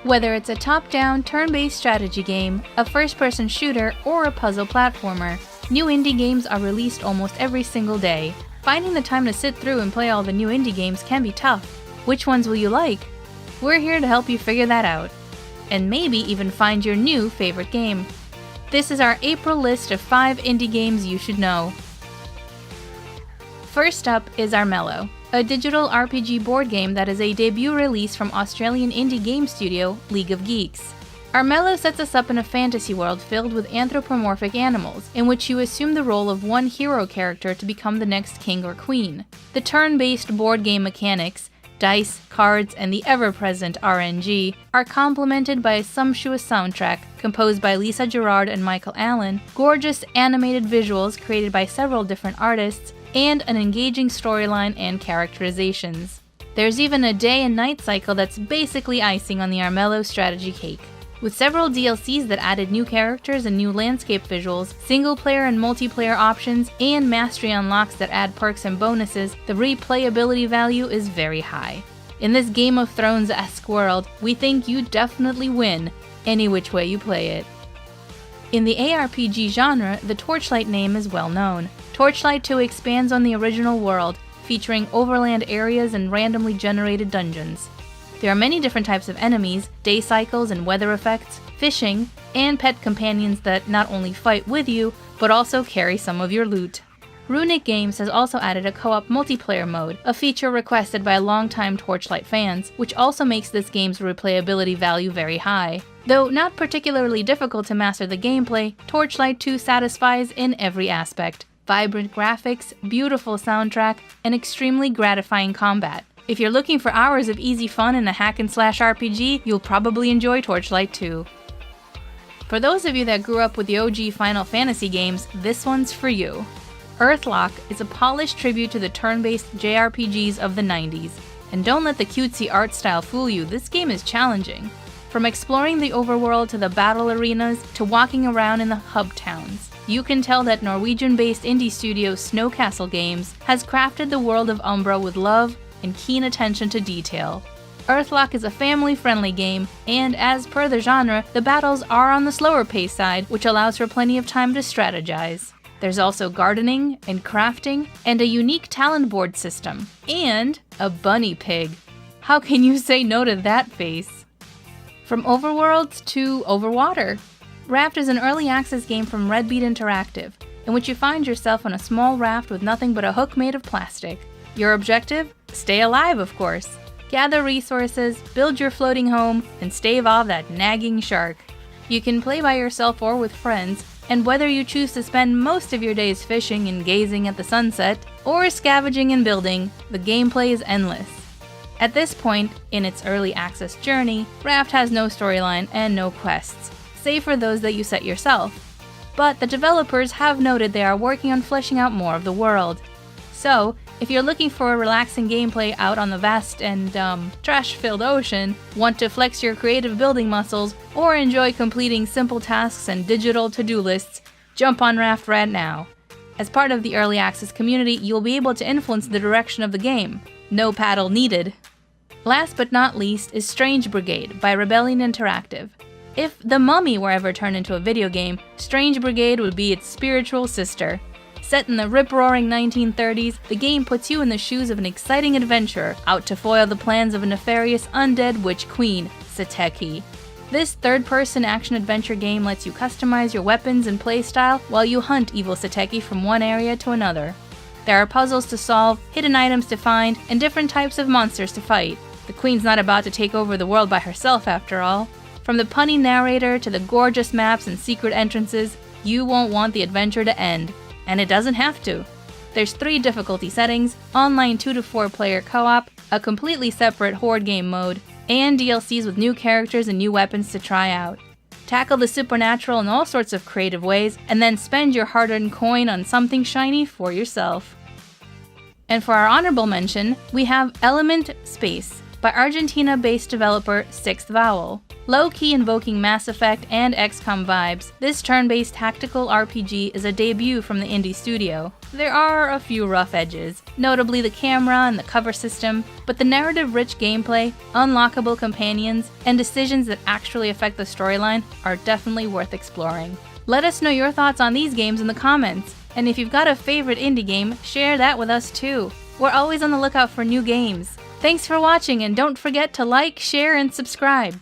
Whether it's a top-down, turn-based strategy game, a first-person shooter, or a puzzle platformer, new indie games are released almost every single day. Finding the time to sit through and play all the new indie games can be tough. Which ones will you like? We're here to help you figure that out. And maybe even find your new favorite game. This is our April list of 5 indie games you should know. First up is Armello, a digital RPG board game that is a debut release from Australian indie game studio League of Geeks. Armello sets us up in a fantasy world filled with anthropomorphic animals, in which you assume the role of one hero character to become the next king or queen. The turn-based board game mechanics, dice, cards, and the ever-present RNG are complemented by a sumptuous soundtrack composed by Lisa Gerard and Michael Allen, gorgeous animated visuals created by several different artists, and an engaging storyline and characterizations. There's even a day and night cycle that's basically icing on the Armello strategy cake. With several DLCs that added new characters and new landscape visuals, single-player and multiplayer options, and mastery unlocks that add perks and bonuses, the replayability value is very high. In this Game of Thrones-esque world, we think you definitely win, any which way you play it. In the ARPG genre, the Torchlight name is well known. Torchlight 2 expands on the original world, featuring overland areas and randomly generated dungeons. There are many different types of enemies, day cycles and weather effects, fishing, and pet companions that not only fight with you, but also carry some of your loot. Runic Games has also added a co-op multiplayer mode, a feature requested by longtime Torchlight fans, which also makes this game's replayability value very high. Though not particularly difficult to master the gameplay, Torchlight 2 satisfies in every aspect. Vibrant graphics, beautiful soundtrack, and extremely gratifying combat. If you're looking for hours of easy fun in a hack-and-slash RPG, you'll probably enjoy Torchlight 2. For those of you that grew up with the OG Final Fantasy games, this one's for you. Earthlock is a polished tribute to the turn-based JRPGs of the 90s. And don't let the cutesy art style fool you, this game is challenging. From exploring the overworld to the battle arenas to walking around in the hub towns, you can tell that Norwegian-based indie studio Snowcastle Games has crafted the world of Umbra with love and keen attention to detail. Earthlock is a family-friendly game, and as per the genre, the battles are on the slower pace side, which allows for plenty of time to strategize. There's also gardening and crafting, and a unique talent board system, and a bunny pig. How can you say no to that face? From overworlds to overwater. Raft is an early access game from Redbeet Interactive, in which you find yourself on a small raft with nothing but a hook made of plastic. Your objective? Stay alive, of course. Gather resources, build your floating home, and stave off that nagging shark. You can play by yourself or with friends, and whether you choose to spend most of your days fishing and gazing at the sunset, or scavenging and building, the gameplay is endless. At this point in its early access journey, Raft has no storyline and no quests, save for those that you set yourself. But the developers have noted they are working on fleshing out more of the world. So, if you're looking for a relaxing gameplay out on the vast and, trash-filled ocean, want to flex your creative building muscles, or enjoy completing simple tasks and digital to-do lists, jump on Raft right now. As part of the early access community, you'll be able to influence the direction of the game. No paddle needed. Last but not least is Strange Brigade by Rebellion Interactive. If The Mummy were ever turned into a video game, Strange Brigade would be its spiritual sister. Set in the rip-roaring 1930s, the game puts you in the shoes of an exciting adventurer out to foil the plans of a nefarious undead witch queen, Sateki. This third-person action-adventure game lets you customize your weapons and playstyle while you hunt evil Sateki from one area to another. There are puzzles to solve, hidden items to find, and different types of monsters to fight. The queen's not about to take over the world by herself, after all. From the punny narrator to the gorgeous maps and secret entrances, you won't want the adventure to end. And it doesn't have to. There's 3 difficulty settings, online 2 to 4 player co-op, a completely separate horde game mode, and DLCs with new characters and new weapons to try out. Tackle the supernatural in all sorts of creative ways, and then spend your hard-earned coin on something shiny for yourself. And for our honorable mention, we have Element Space, by Argentina-based developer Sixth Vowel. Low-key invoking Mass Effect and XCOM vibes, this turn-based tactical RPG is a debut from the indie studio. There are a few rough edges, notably the camera and the cover system, but the narrative-rich gameplay, unlockable companions, and decisions that actually affect the storyline are definitely worth exploring. Let us know your thoughts on these games in the comments, and if you've got a favorite indie game, share that with us too. We're always on the lookout for new games. Thanks for watching, and don't forget to like, share, and subscribe.